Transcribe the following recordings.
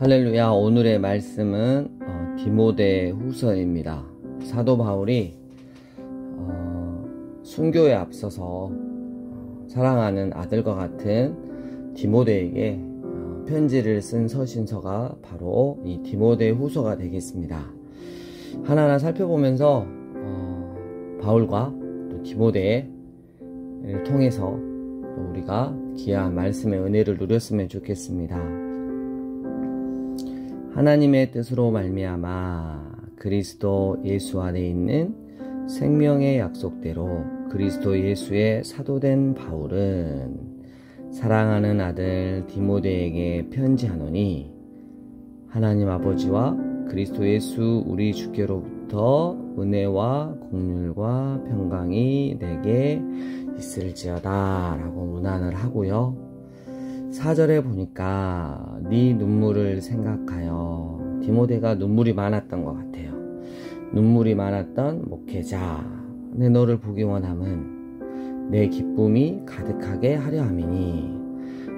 할렐루야. 오늘의 말씀은 디모데 후서입니다. 사도 바울이 순교에 앞서서 사랑하는 아들과 같은 디모데에게 편지를 쓴 서신서가 바로 이 디모데 후서가 되겠습니다. 하나하나 살펴보면서 바울과 또 디모데를 통해서 또 우리가 귀한 말씀의 은혜를 누렸으면 좋겠습니다. 하나님의 뜻으로 말미암아 그리스도 예수 안에 있는 생명의 약속대로 그리스도 예수의 사도된 바울은 사랑하는 아들 디모데에게 편지하노니 하나님 아버지와 그리스도 예수 우리 주께로부터 은혜와 긍휼과 평강이 내게 있을지어다 라고 문안을 하고요. 4절에 보니까 네 눈물을 생각하여 디모데가 눈물이 많았던 것 같아요. 눈물이 많았던 목회자 내 너를 보기 원함은 내 기쁨이 가득하게 하려 함이니.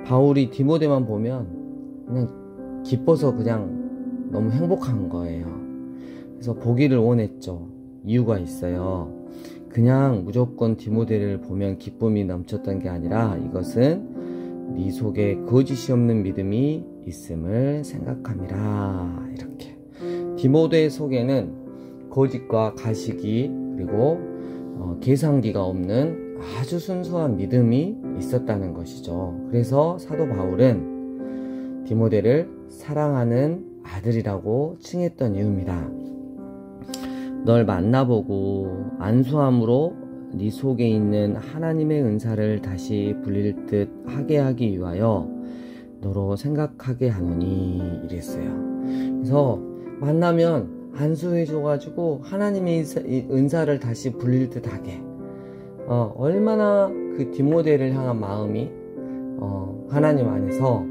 바울이 디모데만 보면 그냥 기뻐서 그냥 너무 행복한 거예요. 그래서 보기를 원했죠. 이유가 있어요. 그냥 무조건 디모데를 보면 기쁨이 넘쳤던 게 아니라 이것은 네 속에 거짓이 없는 믿음이 있음을 생각함이라. 이렇게 디모데 속에는 거짓과 가식이 그리고 계산기가 없는 아주 순수한 믿음이 있었다는 것이죠. 그래서 사도 바울은 디모데를 사랑하는 아들이라고 칭했던 이유입니다. 널 만나보고 안수함으로 네 속에 있는 하나님의 은사를 다시 불릴 듯 하게 하기 위하여 너로 생각하게 하노니 이랬어요. 그래서 만나면 안수해줘가지고 하나님의 은사를 다시 불릴 듯 하게 얼마나 그 디모데를 향한 마음이 하나님 안에서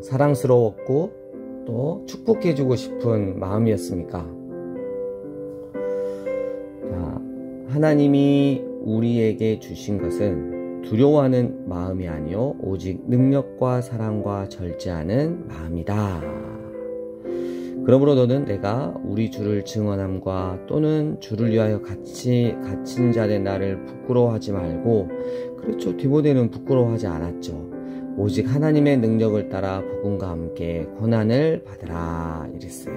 사랑스러웠고 또 축복해주고 싶은 마음이었습니까? 하나님이 우리에게 주신 것은 두려워하는 마음이 아니요 오직 능력과 사랑과 절제하는 마음이다. 그러므로 너는 내가 우리 주를 증언함과 또는 주를 위하여 갇힌 자된 나를 부끄러워하지 말고, 그렇죠, 디모데는 부끄러워하지 않았죠. 오직 하나님의 능력을 따라 복음과 함께 고난을 받으라 이랬어요.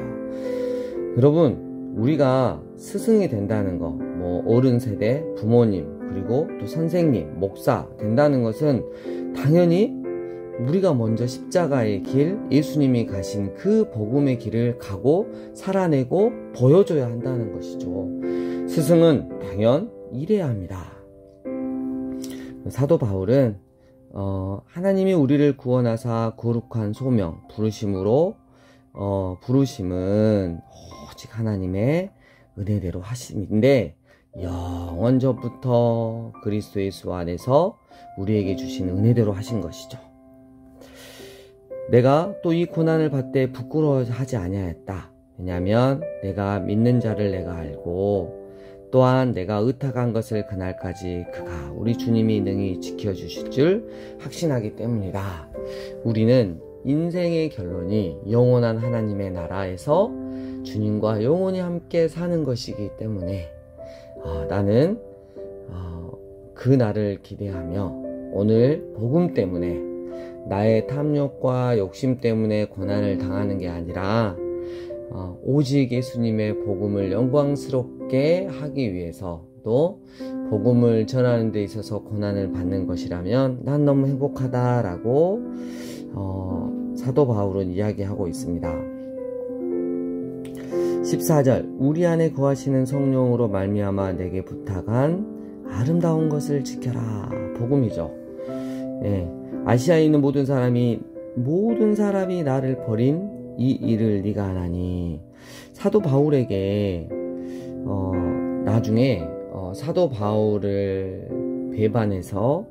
여러분, 우리가 스승이 된다는 거, 어른 세대, 부모님, 그리고 또 선생님, 목사 된다는 것은 당연히 우리가 먼저 십자가의 길, 예수님이 가신 그 복음의 길을 가고 살아내고 보여줘야 한다는 것이죠. 스승은 당연 이래야 합니다. 사도 바울은 하나님이 우리를 구원하사 거룩한 소명, 부르심은 오직 하나님의 은혜대로 하심인데 영원전부터 그리스도 예수 안에서 우리에게 주신 은혜대로 하신 것이죠. 내가 또 이 고난을 받되 부끄러워하지 아니하였다. 왜냐하면 내가 믿는 자를 내가 알고 또한 내가 의탁한 것을 그날까지 그가 우리 주님이 능히 지켜주실 줄 확신하기 때문이다. 우리는 인생의 결론이 영원한 하나님의 나라에서 주님과 영원히 함께 사는 것이기 때문에 나는 그 날을 기대하며 오늘 복음 때문에 나의 탐욕과 욕심 때문에 고난을 당하는 게 아니라 오직 예수님의 복음을 영광스럽게 하기 위해서 또 복음을 전하는 데 있어서 고난을 받는 것이라면 난 너무 행복하다라고 사도 바울은 이야기하고 있습니다. 14절 우리 안에 거하시는 성령으로 말미암아 내게 부탁한 아름다운 것을 지켜라. 복음이죠. 아시아에 있는 모든 사람이 나를 버린 이 일을 네가 안 하니. 사도 바울에게 나중에 사도 바울을 배반해서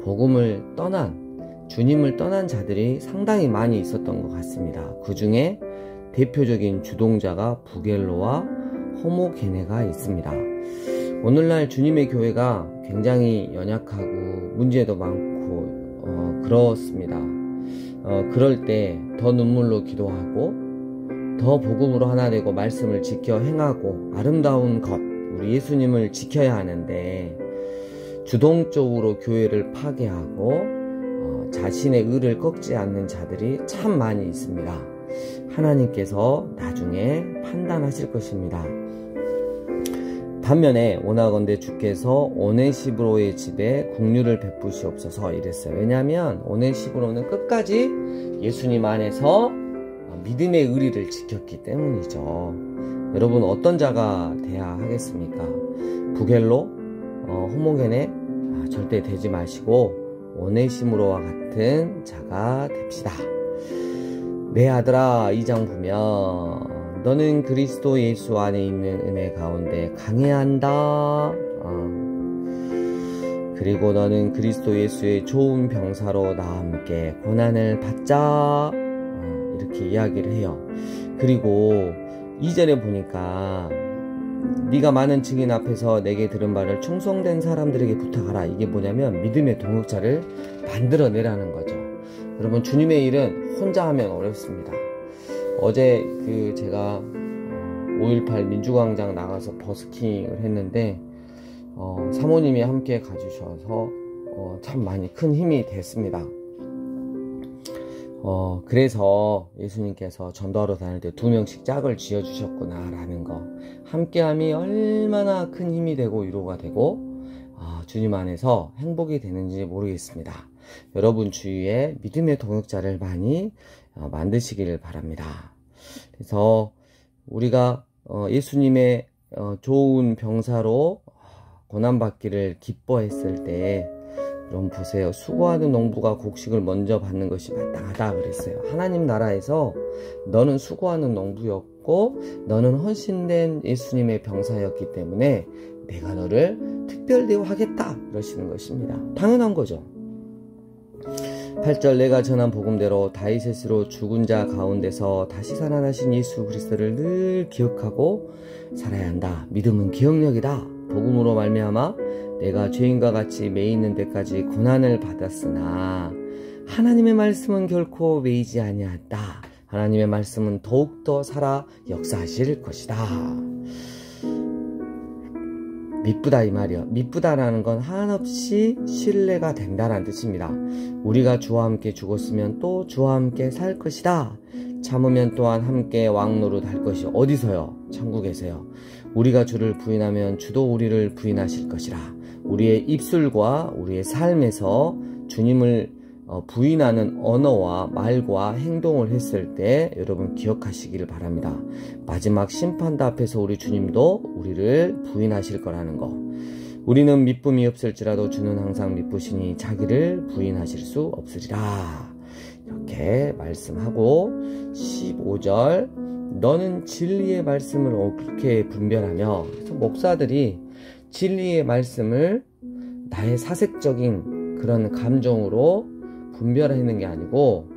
복음을 떠난, 주님을 떠난 자들이 상당히 많이 있었던 것 같습니다. 그 중에 대표적인 주동자가 부겔로와 호모게네가 있습니다. 오늘날 주님의 교회가 굉장히 연약하고 문제도 많고 그렇습니다. 그럴 때 더 눈물로 기도하고 더 복음으로 하나 되고 말씀을 지켜 행하고 아름다운 것, 우리 예수님을 지켜야 하는데 주동적으로 교회를 파괴하고 자신의 의를 꺾지 않는 자들이 참 많이 있습니다. 하나님께서 나중에 판단하실 것입니다. 반면에 오나건대 주께서 오네시브로의 집에 국류를 베푸시옵소서 이랬어요. 왜냐하면 오네시브로는 끝까지 예수님 안에서 믿음의 의리를 지켰기 때문이죠. 여러분 어떤 자가 돼야 하겠습니까? 부겔로, 호모겐에 절대 되지 마시고 오네시무로와 같은 자가 됩시다. 내 아들아, 2장 보면 너는 그리스도 예수 안에 있는 은혜 가운데 강해야 한다. 그리고 너는 그리스도 예수의 좋은 병사로 나와 함께 고난을 받자. 이렇게 이야기를 해요. 그리고 이전에 보니까 네가 많은 증인 앞에서 내게 들은 바를 충성된 사람들에게 부탁하라. 이게 뭐냐면 믿음의 동역자를 만들어내라는 거죠. 여러분 주님의 일은 혼자 하면 어렵습니다. 어제 제가 5.18 민주광장 나가서 버스킹을 했는데 사모님이 함께 가주셔서 참 많이 큰 힘이 됐습니다. 그래서 예수님께서 전도하러 다닐 때 2명씩 짝을 지어주셨구나 라는 거, 함께함이 얼마나 큰 힘이 되고 위로가 되고 주님 안에서 행복이 되는지 모르겠습니다. 여러분 주위에 믿음의 동역자를 많이 만드시기를 바랍니다. 그래서 우리가 예수님의 좋은 병사로 고난받기를 기뻐했을 때 여러분 보세요. 수고하는 농부가 곡식을 먼저 받는 것이 마땅하다 그랬어요. 하나님 나라에서 너는 수고하는 농부였고 너는 헌신된 예수님의 병사였기 때문에 내가 너를 특별 대우하겠다 그러시는 것입니다. 당연한 거죠. 8절 내가 전한 복음대로 다윗의 죽은 자 가운데서 다시 살아나신 예수 그리스도를 늘 기억하고 살아야 한다. 믿음은 기억력이다. 복음으로 말미암아 내가 죄인과 같이 매여 있는 데까지 고난을 받았으나 하나님의 말씀은 결코 매이지 아니하였다. 하나님의 말씀은 더욱더 살아 역사하실 것이다. 미쁘다 이 말이요. 미쁘다라는 건 한없이 신뢰가 된다는 뜻입니다. 우리가 주와 함께 죽었으면 또 주와 함께 살 것이다. 참으면 또한 함께 왕노릇 할 것이 어디서요? 천국에서요. 우리가 주를 부인하면 주도 우리를 부인하실 것이라. 우리의 입술과 우리의 삶에서 주님을 부인하는 언어와 말과 행동을 했을 때 여러분 기억하시기를 바랍니다. 마지막 심판대 앞에서 우리 주님도 우리를 부인하실 거라는 거. 우리는 미쁨이 없을지라도 주는 항상 미쁘시니 자기를 부인하실 수 없으리라. 이렇게 말씀하고 15절 너는 진리의 말씀을 옳게 분별하며, 그래서 목사들이 진리의 말씀을 나의 사색적인 그런 감정으로 분별하는 게 아니고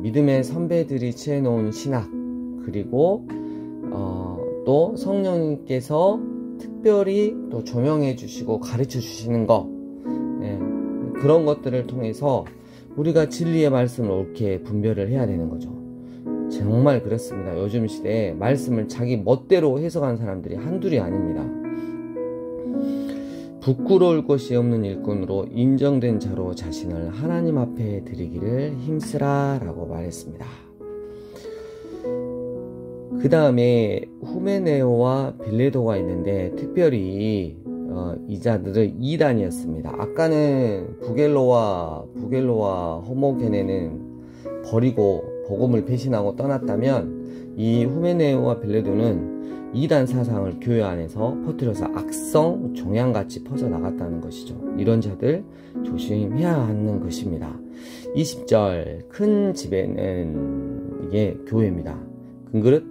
믿음의 선배들이 취해놓은 신학, 그리고 또 성령님께서 특별히 또 조명해 주시고 가르쳐 주시는 거, 그런 것들을 통해서 우리가 진리의 말씀을 옳게 분별을 해야 되는 거죠. 정말 그렇습니다. 요즘 시대에 말씀을 자기 멋대로 해석하는 사람들이 한둘이 아닙니다. 부끄러울 것이 없는 일꾼으로 인정된 자로 자신을 하나님 앞에 드리기를 힘쓰라 라고 말했습니다. 그 다음에 후메네오와 빌레도가 있는데 특별히 이 자들은 2단이었습니다. 아까는 부겔로와 호모게네는 버리고 복음을 배신하고 떠났다면 이 후메네오와 빌레도는 2단 사상을 교회 안에서 퍼뜨려서 악성 종양같이 퍼져나갔다는 것이죠. 이런 자들 조심해야 하는 것입니다. 20절 큰 집에는 이게 교회입니다. 금그릇,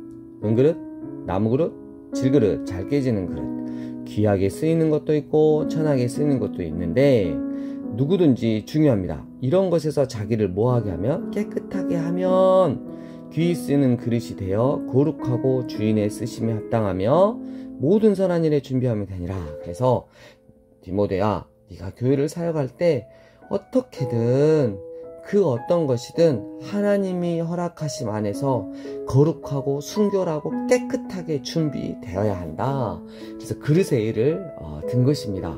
은그릇, 나무그릇, 질그릇, 잘 깨지는 그릇, 귀하게 쓰이는 것도 있고 천하게 쓰이는 것도 있는데 누구든지 중요합니다. 이런 것에서 자기를 뭐하게 하면, 깨끗하게 하면 귀히 쓰는 그릇이 되어 거룩하고 주인의 쓰심에 합당하며 모든 선한 일에 준비하면 되니라. 그래서 디모데야, 네가 교회를 사역할 때 어떻게든 그 어떤 것이든 하나님이 허락하심 안에서 거룩하고 순결하고 깨끗하게 준비되어야 한다. 그래서 그릇의 예를 든 것입니다.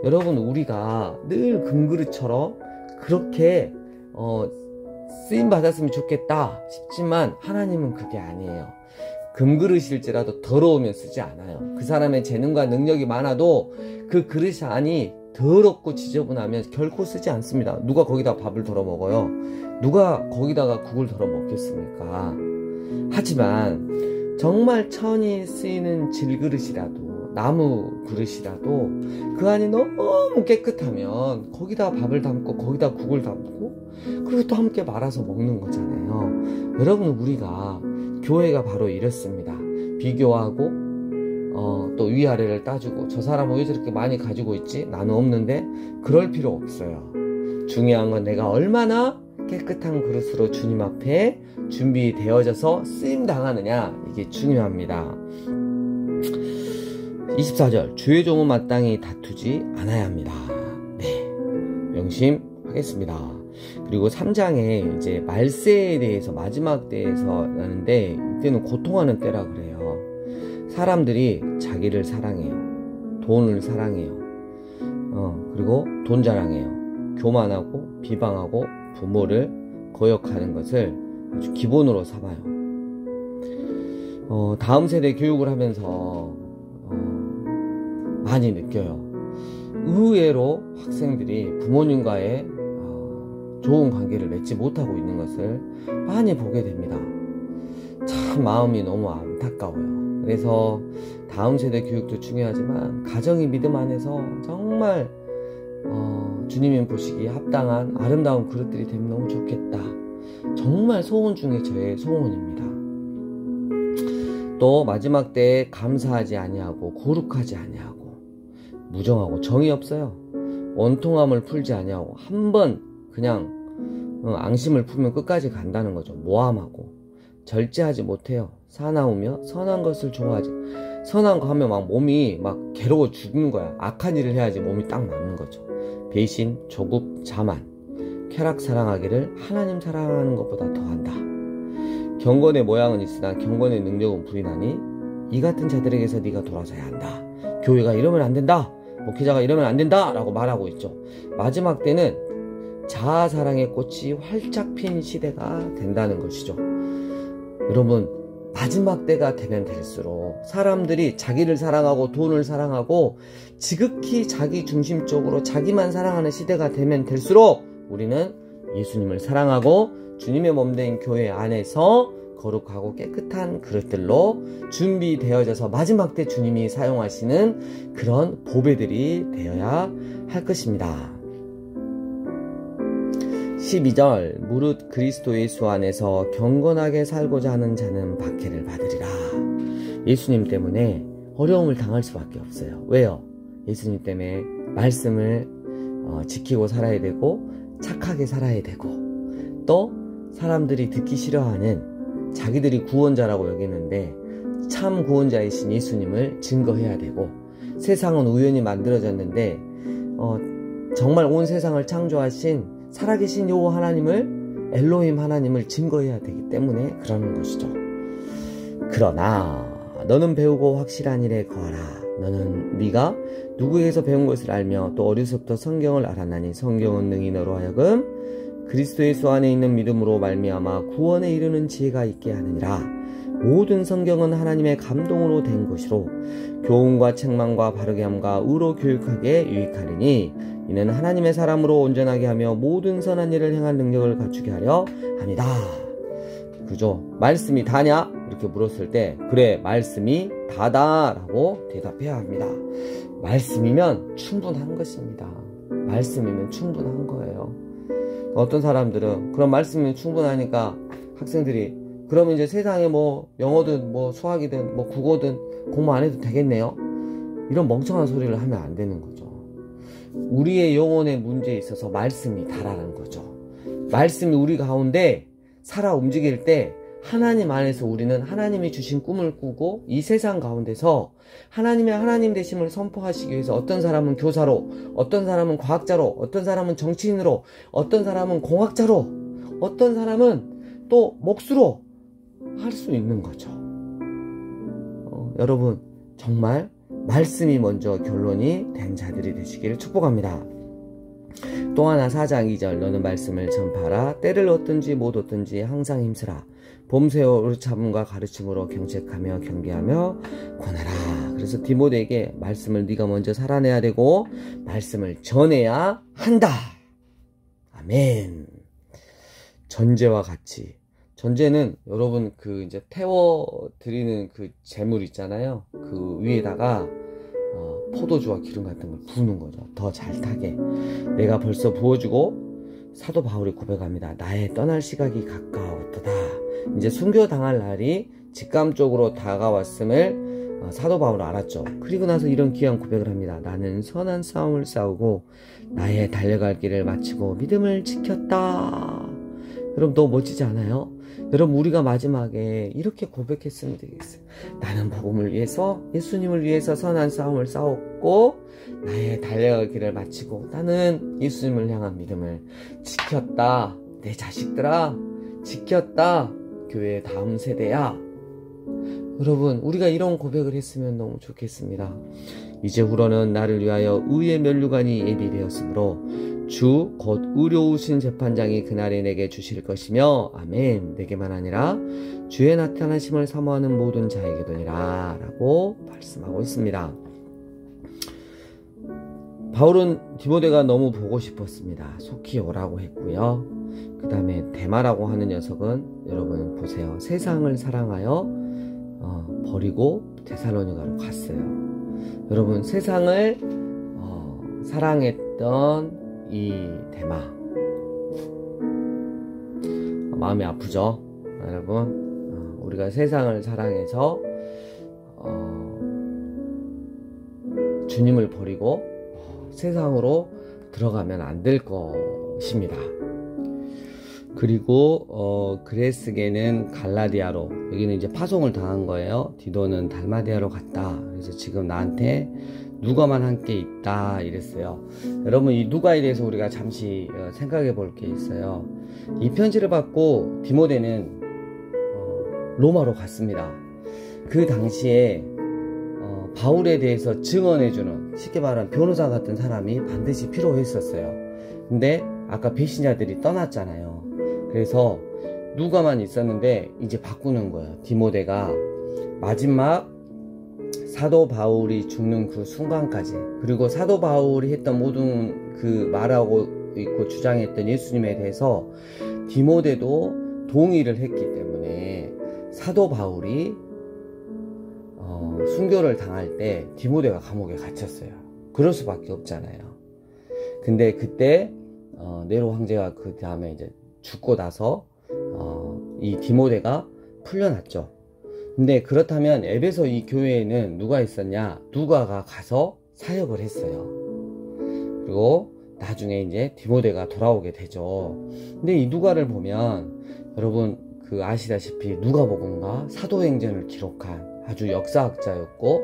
여러분, 우리가 늘 금그릇처럼 그렇게 쓰임 받았으면 좋겠다 싶지만 하나님은 그게 아니에요. 금그릇일지라도 더러우면 쓰지 않아요. 그 사람의 재능과 능력이 많아도 그 그릇이 안이 더럽고 지저분하면 결코 쓰지 않습니다. 누가 거기다 밥을 덜어 먹어요? 누가 거기다가 국을 덜어 먹겠습니까? 하지만 정말 천히 쓰이는 질그릇이라도 나무 그릇이라도 그 안이 너무 깨끗하면 거기다 밥을 담고 거기다 국을 담고 그리고 또 함께 말아서 먹는 거잖아요. 여러분, 우리가 교회가 바로 이렇습니다. 비교하고 또 위아래를 따지고 저 사람은 왜 저렇게 많이 가지고 있지? 나는 없는데. 그럴 필요 없어요. 중요한 건 내가 얼마나 깨끗한 그릇으로 주님 앞에 준비되어져서 쓰임 당하느냐, 이게 중요합니다. 24절, 주의 종은 마땅히 다투지 않아야 합니다. 네, 명심하겠습니다. 그리고 3장에 이제 말세에 대해서 마지막 때에서 하는데, 이때는 고통하는 때라 그래요. 사람들이 자기를 사랑해요. 돈을 사랑해요. 그리고 돈 자랑해요. 교만하고 비방하고 부모를 거역하는 것을 아주 기본으로 삼아요. 다음 세대 교육을 하면서 많이 느껴요. 의외로 학생들이 부모님과의 좋은 관계를 맺지 못하고 있는 것을 많이 보게 됩니다. 참 마음이 너무 안타까워요. 그래서 다음 세대 교육도 중요하지만 가정의 믿음 안에서 정말 주님이 보시기에 합당한 아름다운 그릇들이 되면 너무 좋겠다. 정말 소원 중에 저의 소원입니다. 또 마지막 때에 감사하지 아니하고 거룩하지 아니하고 무정하고 정이 없어요. 원통함을 풀지 아니하고 한번 그냥 앙심을 풀면 끝까지 간다는 거죠. 모함하고 절제하지 못해요. 사나우며 선한 것을 좋아하지. 선한 거 하면 막 몸이 막 괴로워 죽는 거야. 악한 일을 해야지 몸이 딱 맞는 거죠. 배신, 조급, 자만, 쾌락 사랑하기를 하나님 사랑하는 것보다 더한다. 경건의 모양은 있으나 경건의 능력은 부인하니 이 같은 자들에게서 네가 돌아서야 한다. 교회가 이러면 안 된다. 목회자가 이러면 안 된다. 라고 말하고 있죠. 마지막 때는 자아사랑의 꽃이 활짝 핀 시대가 된다는 것이죠. 여러분, 마지막 때가 되면 될수록 사람들이 자기를 사랑하고 돈을 사랑하고 지극히 자기 중심적으로 자기만 사랑하는 시대가 되면 될수록 우리는 예수님을 사랑하고 주님의 몸된 교회 안에서 거룩하고 깨끗한 그릇들로 준비되어져서 마지막 때 주님이 사용하시는 그런 보배들이 되어야 할 것입니다. 12절, 무릇 그리스도 예수 안에서 경건하게 살고자 하는 자는 박해를 받으리라. 예수님 때문에 어려움을 당할 수밖에 없어요. 왜요? 예수님 때문에 말씀을 지키고 살아야 되고 착하게 살아야 되고 또 사람들이 듣기 싫어하는 자기들이 구원자라고 여기는데 참 구원자이신 예수님을 증거해야 되고 세상은 우연히 만들어졌는데 정말 온 세상을 창조하신 살아계신 여호와 하나님을 엘로힘 하나님을 증거해야 되기 때문에 그러는 것이죠. 그러나 너는 배우고 확실한 일에 거하라. 너는 네가 누구에게서 배운 것을 알며 또 어려서부터 성경을 알았나니 성경은 능히 너로 하여금 그리스도 예수 안에 있는 믿음으로 말미암아 구원에 이르는 지혜가 있게 하느니라. 모든 성경은 하나님의 감동으로 된 것이로 교훈과 책망과 바르게 함과 의로 교육하게 유익하리니 이는 하나님의 사람으로 온전하게 하며 모든 선한 일을 행할 능력을 갖추게 하려 합니다. 그죠? 말씀이 다냐? 이렇게 물었을 때 그래, 말씀이 다다 라고 대답해야 합니다. 말씀이면 충분한 것입니다. 말씀이면 충분한 거예요. 어떤 사람들은 그럼 말씀이면 충분하니까 학생들이 그러면 이제 세상에 뭐 영어든 뭐 수학이든 뭐 국어든 공부 안 해도 되겠네요. 이런 멍청한 소리를 하면 안 되는 거죠. 우리의 영혼의 문제에 있어서 말씀이 다라는 거죠. 말씀이 우리 가운데 살아 움직일 때 하나님 안에서 우리는 하나님이 주신 꿈을 꾸고 이 세상 가운데서 하나님의 하나님 되심을 선포하시기 위해서 어떤 사람은 교사로, 어떤 사람은 과학자로, 어떤 사람은 정치인으로, 어떤 사람은 공학자로, 어떤 사람은 또 목수로 할 수 있는 거죠. 여러분 정말 말씀이 먼저 결론이 된 자들이 되시기를 축복합니다. 또 하나 4장 2절 너는 말씀을 전파하라. 때를 얻든지 못 얻든지 항상 힘쓰라. 봄새워 오르참음과 가르침으로 경책하며 경계하며 권하라. 그래서 디모데에게 말씀을 네가 먼저 살아내야 되고 말씀을 전해야 한다. 아멘. 전제와 같이. 전제는 여러분 그 이제 태워 드리는 그 재물 있잖아요. 그 위에다가 포도주와 기름 같은 걸 부는 거죠. 더 잘 타게. 내가 벌써 부어주고 사도 바울이 고백합니다. 나의 떠날 시각이 가까웠도다. 이제 순교당할 날이 직감적으로 다가왔음을 사도 바울은 알았죠. 그리고 나서 이런 귀한 고백을 합니다. 나는 선한 싸움을 싸우고 나의 달려갈 길을 마치고 믿음을 지켰다. 여러분 너무 멋지지 않아요? 여러분 우리가 마지막에 이렇게 고백했으면 되겠어요. 나는 복음을 위해서 예수님을 위해서 선한 싸움을 싸웠고 나의 달려갈 길을 마치고 나는 예수님을 향한 믿음을 지켰다. 내 자식들아 지켰다. 교회의 다음 세대야. 여러분 우리가 이런 고백을 했으면 너무 좋겠습니다. 이제후로는 나를 위하여 의의 면류관이 예비되었으므로 주 곧 의로우신 재판장이 그날에 내게 주실 것이며 아멘. 내게만 아니라 주의 나타나심을 사모하는 모든 자에게도니라 라고 말씀하고 있습니다. 바울은 디모데가 너무 보고 싶었습니다. 속히 오라고 했고요. 그 다음에 데마라고 하는 녀석은 여러분 보세요. 세상을 사랑하여 버리고 데살로니가로 갔어요. 여러분 세상을 사랑했던 이 데마 마음이 아프죠? 여러분 우리가 세상을 사랑해서 주님을 버리고 세상으로 들어가면 안 될 것입니다. 그리고 그레스게는 갈라디아로, 여기는 이제 파송을 당한 거예요. 디도는 달마디아로 갔다. 그래서 지금 나한테 누가만 함께 있다 이랬어요. 여러분 이 누가에 대해서 우리가 잠시 생각해 볼 게 있어요. 이 편지를 받고 디모데는 로마로 갔습니다. 그 당시에 바울에 대해서 증언해주는, 쉽게 말하면 변호사 같은 사람이 반드시 필요했었어요. 근데 아까 배신자들이 떠났잖아요. 그래서 누가만 있었는데 이제 바꾸는 거예요. 디모데가 마지막 사도 바울이 죽는 그 순간까지, 그리고 사도 바울이 했던 모든 그 말하고 있고 주장했던 예수님에 대해서 디모데도 동의를 했기 때문에 사도 바울이 순교를 당할 때 디모데가 감옥에 갇혔어요. 그럴 수밖에 없잖아요. 근데 그때 네로 황제가 그 다음에 이제 죽고 나서 이 디모데가 풀려났죠. 근데 그렇다면 에베소 이 교회에는 누가 있었냐? 누가가 가서 사역을 했어요. 그리고 나중에 이제 디모데가 돌아오게 되죠. 근데 이 누가를 보면 여러분 그 아시다시피 누가복음과 사도행전을 기록한 아주 역사학자였고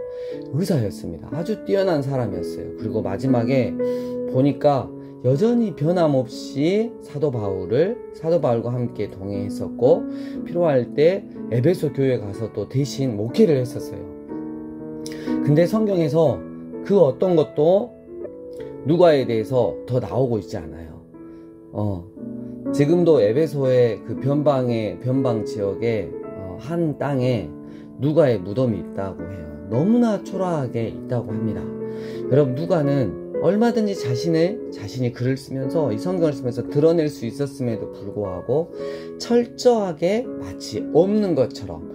의사였습니다. 아주 뛰어난 사람이었어요. 그리고 마지막에 보니까 여전히 변함없이 사도 바울과 함께 동행했었고 필요할 때 에베소 교회 가서 또 대신 목회를 했었어요. 근데 성경에서 그 어떤 것도 누가에 대해서 더 나오고 있지 않아요. 지금도 에베소의 그 변방 지역에 한 땅에 누가의 무덤이 있다고 해요. 너무나 초라하게 있다고 합니다. 여러분 누가는 얼마든지 자신이 글을 쓰면서 이 성경을 쓰면서 드러낼 수 있었음에도 불구하고 철저하게 마치 없는 것처럼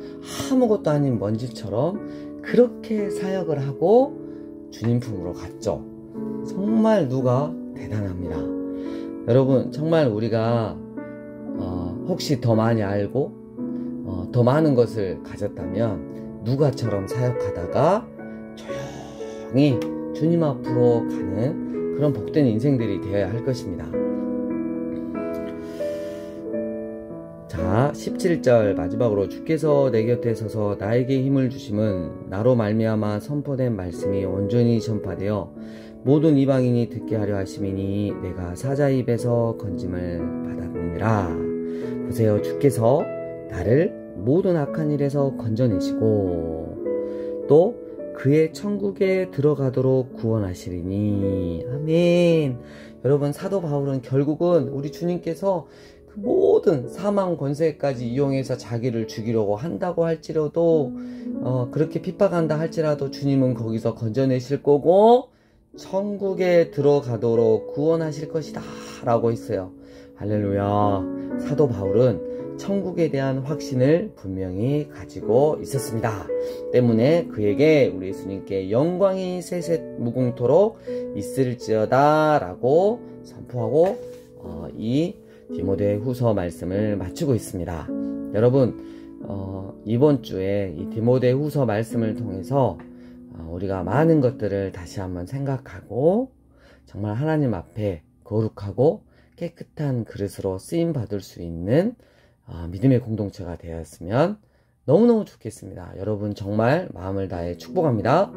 아무것도 아닌 먼지처럼 그렇게 사역을 하고 주님 품으로 갔죠. 정말 누가 대단합니다. 여러분 정말 우리가 혹시 더 많이 알고 더 많은 것을 가졌다면 누가처럼 사역하다가 조용히 주님 앞으로 가는 그런 복된 인생들이 되어야 할 것입니다. 자, 자, 17절 마지막으로 주께서 내 곁에 서서 나에게 힘을 주심은 나로 말미암아 선포된 말씀이 온전히 전파되어 모든 이방인이 듣게 하려 하심이니 내가 사자 입에서 건짐을 받았느니라. 보세요. 주께서 나를 모든 악한 일에서 건져내시고 또 그의 천국에 들어가도록 구원하시리니. 아멘. 여러분, 사도 바울은 결국은 우리 주님께서 그 모든 사망 권세까지 이용해서 자기를 죽이려고 한다고 할지라도 그렇게 핍박한다 할지라도 주님은 거기서 건져내실 거고 천국에 들어가도록 구원하실 것이다 라고 했어요. 할렐루야. 사도 바울은 천국에 대한 확신을 분명히 가지고 있었습니다. 때문에 그에게 우리 예수님께 영광이 세세 무궁토록 있을지어다 라고 선포하고 이 디모데 후서 말씀을 마치고 있습니다. 여러분, 이번 주에 이 디모데 후서 말씀을 통해서 우리가 많은 것들을 다시 한번 생각하고 정말 하나님 앞에 거룩하고 깨끗한 그릇으로 쓰임 받을 수 있는 믿음의 공동체가 되었으면 너무너무 좋겠습니다. 여러분 정말 마음을 다해 축복합니다.